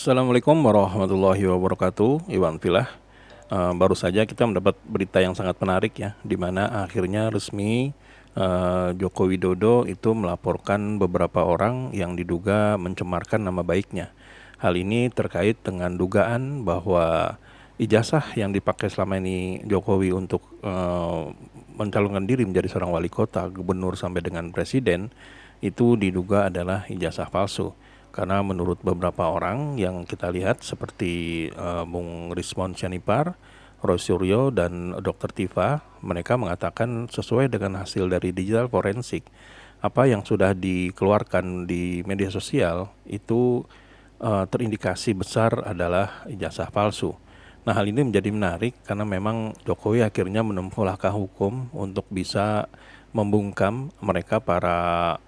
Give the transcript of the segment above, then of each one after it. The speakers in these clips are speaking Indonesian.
Assalamualaikum warahmatullahi wabarakatuh, Iwan Filah. Baru saja kita mendapat berita yang sangat menarik ya, di mana akhirnya resmi Joko Widodo itu melaporkan beberapa orang yang diduga mencemarkan nama baiknya. Hal ini terkait dengan dugaan bahwa ijazah yang dipakai selama ini Jokowi untuk mencalonkan diri menjadi seorang wali kota, gubernur sampai dengan presiden itu diduga adalah ijazah palsu. Karena menurut beberapa orang yang kita lihat seperti Bung Rismon Sianipar, Roy Suryo, dan Dr. Tifa, mereka mengatakan sesuai dengan hasil dari digital forensik, apa yang sudah dikeluarkan di media sosial itu terindikasi besar adalah ijazah palsu. Nah, hal ini menjadi menarik karena memang Jokowi akhirnya menempuh langkah hukum untuk bisa membungkam mereka para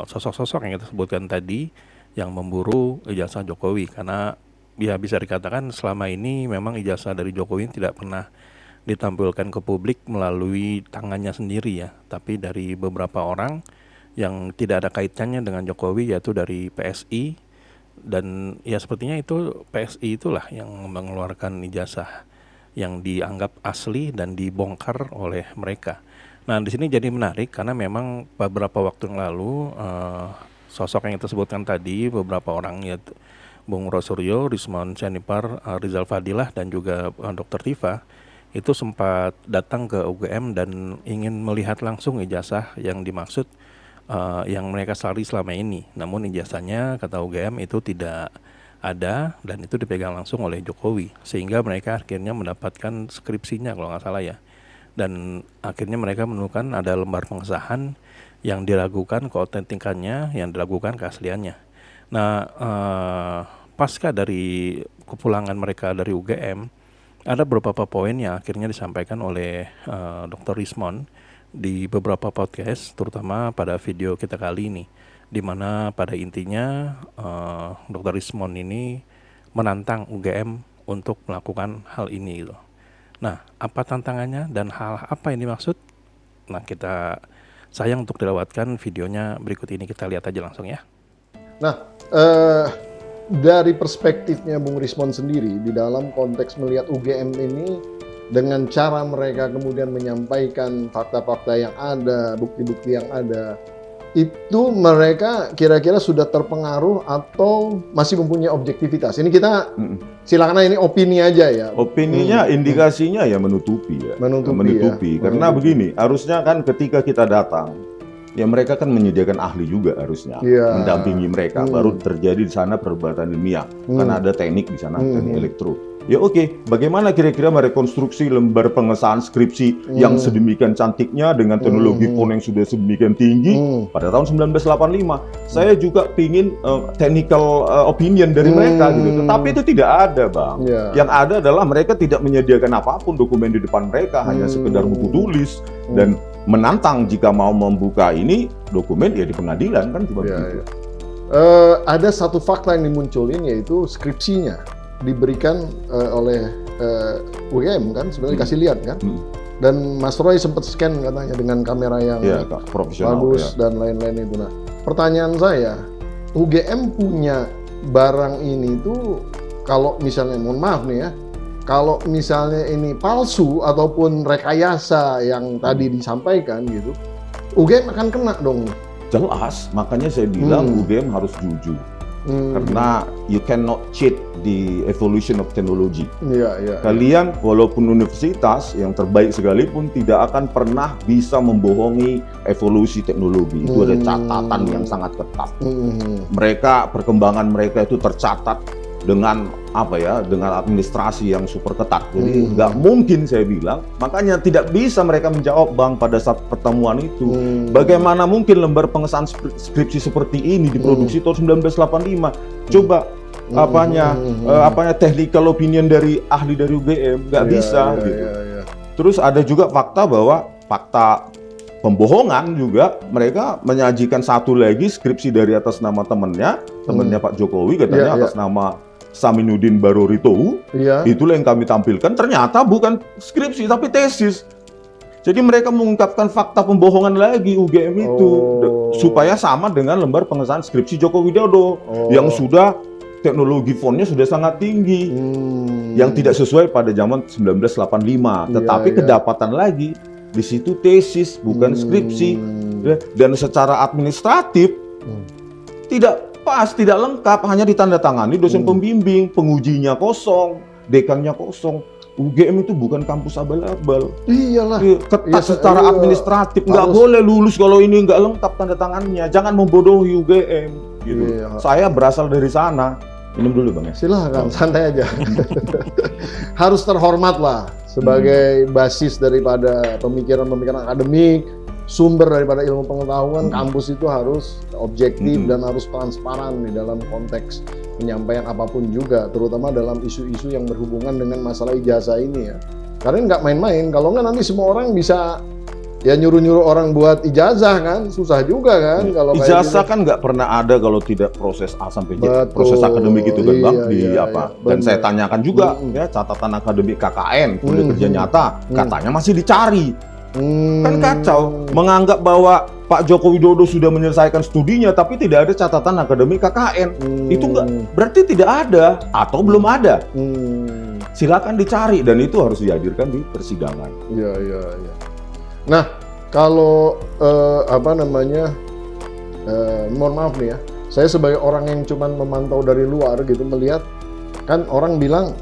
sosok-sosok yang kita sebutkan tadi yang memburu ijazah Jokowi, karena ya bisa dikatakan selama ini memang ijazah dari Jokowi tidak pernah ditampilkan ke publik melalui tangannya sendiri ya, tapi dari beberapa orang yang tidak ada kaitannya dengan Jokowi, yaitu dari PSI. Dan ya sepertinya itu PSI itulah yang mengeluarkan ijazah yang dianggap asli dan dibongkar oleh mereka. Nah, di sini jadi menarik karena memang beberapa waktu yang lalu sosok yang kita sebutkan tadi, beberapa orang yaitu Bung Rosuryo, Rismon Sianipar, Rizal Fadilah, dan juga Dr. Tifa itu sempat datang ke UGM dan ingin melihat langsung ijazah yang dimaksud yang mereka cari selama ini. Namun ijazahnya kata UGM itu tidak ada dan itu dipegang langsung oleh Jokowi, sehingga mereka akhirnya mendapatkan skripsinya kalau nggak salah ya. Dan akhirnya mereka menemukan ada lembar pengesahan yang diragukan keautentikannya, yang diragukan keasliannya. Nah, pasca dari kepulangan mereka dari UGM, ada beberapa poin yang akhirnya disampaikan oleh Dr. Rismon di beberapa podcast, terutama pada video kita kali ini, di mana pada intinya Dr. Rismon ini menantang UGM untuk melakukan hal ini gitu. Nah, apa tantangannya dan hal apa yang dimaksud? Nah, kita sayang untuk dilewatkan videonya berikut ini, kita lihat aja langsung ya. Nah, dari perspektifnya Bung Rismon sendiri, di dalam konteks melihat UGM ini, dengan cara mereka kemudian menyampaikan fakta-fakta yang ada, bukti-bukti yang ada, itu mereka kira-kira sudah terpengaruh atau masih mempunyai objektivitas? Ini kita silakan, ini opini aja ya. Opininya, indikasinya ya menutupi ya. Menutupi. Karena begini, harusnya kan ketika kita datang, ya mereka kan menyediakan ahli juga harusnya, mendampingi mereka. Baru terjadi di sana perdebatan ilmiah, karena ada teknik di sana, teknik elektro. Ya oke, bagaimana kira-kira merekonstruksi lembar pengesahan skripsi yang sedemikian cantiknya dengan teknologi font yang sudah sedemikian tinggi pada tahun 1985. Saya juga pingin technical opinion dari mereka gitu. Tetapi itu tidak ada, Bang. Yang ada adalah mereka tidak menyediakan apapun dokumen di depan mereka, hanya sekedar buku tulis dan menantang jika mau membuka ini dokumen ya di pengadilan kan cuma begitu. Ada satu fakta yang dimunculin, yaitu skripsinya diberikan oleh UGM kan, sebenarnya dikasih lihat kan, dan Mas Roy sempat scan katanya dengan kamera yang bagus dan lain-lain itu. Nah, pertanyaan saya, UGM punya barang ini tuh, kalau misalnya, mohon maaf nih ya, kalau misalnya ini palsu ataupun rekayasa yang tadi disampaikan gitu, UGM akan kena dong. Jelas, makanya saya bilang UGM harus jujur. Karena you cannot cheat the evolution of technology. Kalian walaupun universitas yang terbaik sekalipun tidak akan pernah bisa membohongi evolusi teknologi. Itu ada catatan yang sangat ketat. Mereka, perkembangan mereka itu tercatat dengan dengan administrasi yang super ketat. Jadi nggak mungkin, saya bilang, makanya tidak bisa mereka menjawab, Bang, pada saat pertemuan itu. Bagaimana mungkin lembar pengesahan skripsi seperti ini diproduksi tahun 1985? Coba technical opinion dari ahli dari UGM, nggak bisa gitu. Terus ada juga fakta bahwa fakta pembohongan juga, mereka menyajikan satu lagi skripsi dari atas nama temannya Pak Jokowi, katanya atas nama Saminuddin Barorito, itulah yang kami tampilkan. Ternyata bukan skripsi tapi tesis. Jadi mereka mengungkapkan fakta pembohongan lagi UGM itu supaya sama dengan lembar pengesahan skripsi Joko Widodo yang sudah teknologi fontnya sudah sangat tinggi, yang tidak sesuai pada zaman 1985. Tetapi kedapatan lagi di situ tesis bukan skripsi, dan secara administratif tidak pas, tidak lengkap, hanya ditandatangani dosen pembimbing, pengujinya kosong, dekannya kosong. UGM itu bukan kampus abal-abal. Iyalah. Ketat secara administratif. Nggak boleh lulus kalau ini nggak lengkap tanda tangannya. Jangan membodohi UGM. Gitu. Iya. Saya berasal dari sana. Minum dulu Bang ya. Silahkan, santai aja. Harus terhormat lah sebagai basis daripada pemikiran-pemikiran akademik, sumber daripada ilmu pengetahuan. Kampus itu harus objektif dan harus transparan di dalam konteks penyampaian apapun juga, terutama dalam isu-isu yang berhubungan dengan masalah ijazah ini ya. Karena nggak main-main, kalau nggak nanti semua orang bisa ya nyuruh-nyuruh orang buat ijazah kan, susah juga kan. Kalau ijazah kan nggak pernah ada kalau tidak proses A sampai Z, proses akademik itu kan Bang, dan saya tanyakan juga ya catatan akademik KKN, kuliah kerja nyata, katanya masih dicari. Kan kacau, menganggap bahwa Pak Joko Widodo sudah menyelesaikan studinya tapi tidak ada catatan akademik KKN. Itu enggak berarti tidak ada atau belum ada. Silakan dicari dan itu harus dihadirkan di persidangan. Iya. Nah, kalau mohon maaf nih ya, saya sebagai orang yang cuman memantau dari luar gitu melihat, kan orang bilang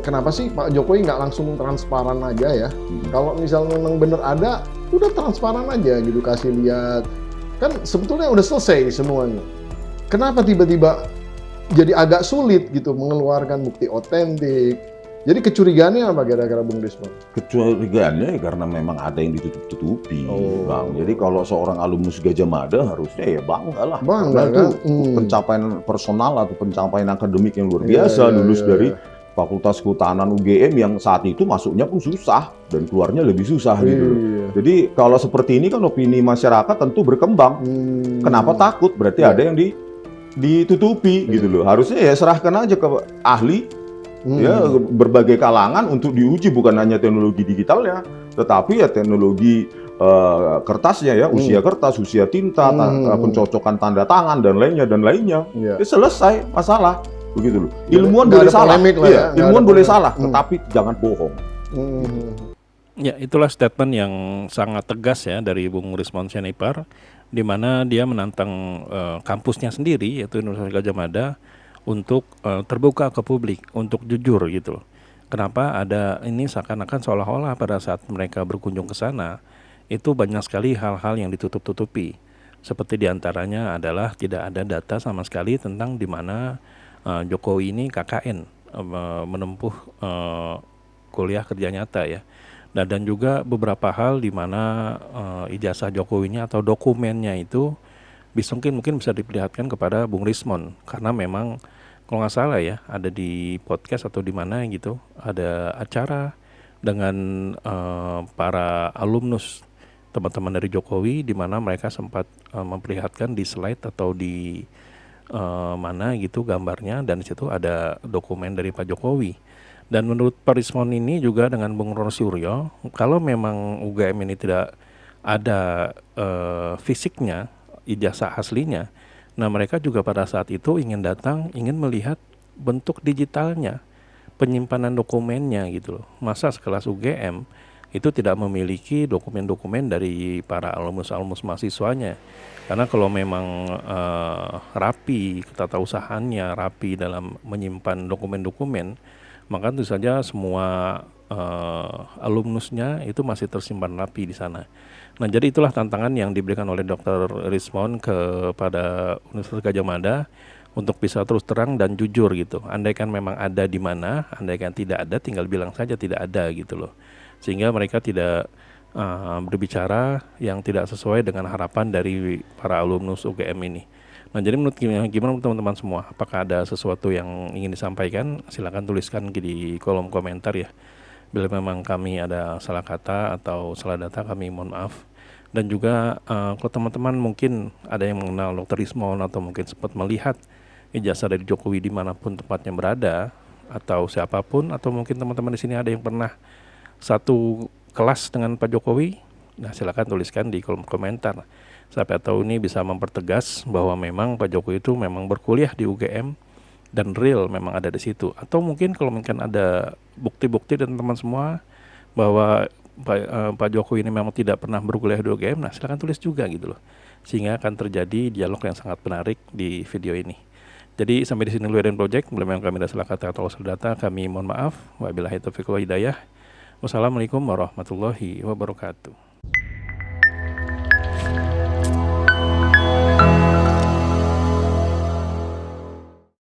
kenapa sih Pak Jokowi nggak langsung transparan aja ya? Kalau misalnya memang bener ada, udah transparan aja gitu, kasih lihat. Kan sebetulnya udah selesai semuanya. Kenapa tiba-tiba jadi agak sulit gitu mengeluarkan bukti otentik? Jadi kecurigaannya apa kira-kira Bung Rismon? Kecurigaannya karena memang ada yang ditutup-tutupi, Bang. Jadi kalau seorang alumnus Gajah Mada harusnya ya bangga lah. Bangga kan? Itu pencapaian personal atau pencapaian akademik yang luar biasa, lulus dari Fakultas Kehutanan UGM yang saat itu masuknya pun susah dan keluarnya lebih susah gitu. Jadi kalau seperti ini kan opini masyarakat tentu berkembang. Kenapa takut? Berarti ada yang ditutupi gitu loh. Harusnya ya serahkan aja ke ahli ya berbagai kalangan untuk diuji, bukan hanya teknologi digitalnya, tetapi ya teknologi kertasnya ya, usia kertas, usia tinta, pencocokan tanda tangan dan lainnya. Ya, selesai masalah. Begitu loh. Ilmuwan boleh salah, ilmuwan boleh salah, tetapi jangan bohong. Ya, itulah statement yang sangat tegas ya dari Bung Rismon Sianipar, di mana dia menantang kampusnya sendiri yaitu Universitas Gadjah Mada untuk terbuka ke publik, untuk jujur gitu loh. Kenapa ada ini seakan-akan seolah-olah pada saat mereka berkunjung ke sana itu banyak sekali hal-hal yang ditutup-tutupi. Seperti diantaranya adalah tidak ada data sama sekali tentang di mana Jokowi ini KKN menempuh kuliah kerja nyata ya. Dan juga beberapa hal di mana ijazah Jokowinya atau dokumennya itu mungkin bisa diperlihatkan kepada Bung Rismon, karena memang kalau nggak salah ya ada di podcast atau di mana gitu ada acara dengan para alumnus teman-teman dari Jokowi di mana mereka sempat memperlihatkan di slide atau di mana gitu gambarnya, dan di situ ada dokumen dari Pak Jokowi. Dan menurut Pak Rismon ini juga dengan Bung Rosuryo, kalau memang UGM ini tidak ada fisiknya, ijazah aslinya, nah mereka juga pada saat itu ingin melihat bentuk digitalnya, penyimpanan dokumennya gitu loh. Masa sekelas UGM itu tidak memiliki dokumen-dokumen dari para alumnus mahasiswanya. Karena kalau memang rapi ketatausahaannya, rapi dalam menyimpan dokumen-dokumen, maka tentu saja semua alumnusnya itu masih tersimpan rapi di sana. Nah, jadi itulah tantangan yang diberikan oleh Dr. Rismon kepada Universitas Gadjah Mada untuk bisa terus terang dan jujur gitu. Andaikan memang ada di mana, andaikan tidak ada tinggal bilang saja tidak ada gitu loh. Sehingga mereka tidak berbicara yang tidak sesuai dengan harapan dari para alumnus UGM ini. Nah, jadi menurut gimana teman-teman semua? Apakah ada sesuatu yang ingin disampaikan? Silakan tuliskan di kolom komentar ya. Bila memang kami ada salah kata atau salah data, kami mohon maaf. Dan juga kalau teman-teman mungkin ada yang mengenal Dr. Rismon atau mungkin sempat melihat ijazah dari Jokowi dimanapun tempatnya berada, atau siapapun, atau mungkin teman-teman di sini ada yang pernah satu kelas dengan Pak Jokowi, nah silakan tuliskan di kolom komentar. Siapa tahu ini bisa mempertegas bahwa memang Pak Jokowi itu memang berkuliah di UGM dan real memang ada di situ. Atau mungkin kalau mungkin ada bukti-bukti dan teman semua bahwa Pak Jokowi ini memang tidak pernah berkuliah di UGM, nah silakan tulis juga gitu loh. Sehingga akan terjadi dialog yang sangat menarik di video ini. Jadi sampai di sini dulu Eden Project. Mulai yang kami salah kata atau salah data, kami mohon maaf. Wabillahi taufiq wal hidayah. Wassalamualaikum warahmatullahi wabarakatuh.